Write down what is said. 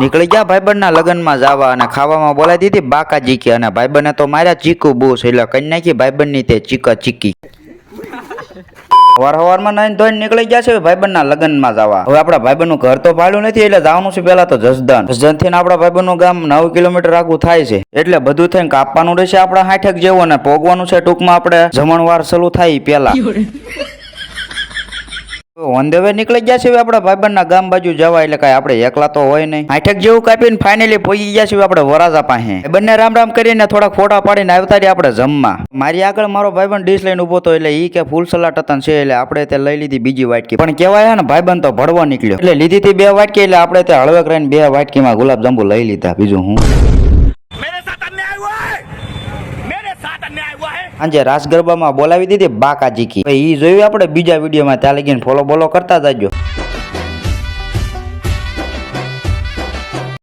નીકળી ગયા ભાઈબંધના લગ્નમાં જવા અને ખાવામાં બોલાવી દીધી બાકા ચીકી અને ભાઈબંધને તો માર્યા ચીકુ બૂસ એટલે કઈ નાખી ભાઈબંધની તે ચીકા ચીકી સવારમાં નાઈને ધોઈને નીકળી ગયા છે ભાઈબંધના લગ્નમાં જવા. હવે આપણા ભાઈબંધનું ઘર તો ભાડ્યું નથી એટલે જવાનું છે પેલા તો જસદણ થી આપણા ભાઈબંધનું ગામ 9 કિલોમીટર આગું થાય છે એટલે બધું થઈને કાપવાનું રહેશે આપણા 60 જેવું અને ભોગવાનું છે ટૂંકમાં આપણે જમણવાર શરૂ થાય પેલા ઓન ધ વે નીકળી ગયા છે આપણા ભાઈબંધના ગામ બાજુ જવા એટલે કઈ આપણે એકલા તો હોય નહીં. 60 જેવું કાપીને ફાઇનલી પહોંચી ગયા છે આપણે વરાજા પાસે. બંને રામ રામ કરીને થોડાક ફોટા પાડીને આવતા રહ્યા આપણે જમવા. મારી આગળ મારો ભાઈબંધ ડીશ લઈને ઉભો હતો એટલે ઈ કે ફૂલ સલાડ હતા છે એટલે આપણે તે લઈ લીધી બીજી વાટકી. પણ કેવાય ને ભાઈબંધ તો ભળવા નીકળ્યો એટલે લીધી હતી 2 વાટકી એટલે આપણે તે હળવે કરીને 2 વાટકીમાં ગુલાબજાંબુ લઈ લીધા. બીજું હું આજે રાસ ગરબામાં બોલાવી દીધી બાકા ચીકી. ઈ જોયું આપણે બીજા વિડીયોમાં. ત્યાં લગીને ફોલો બોલો કરતા જાજો.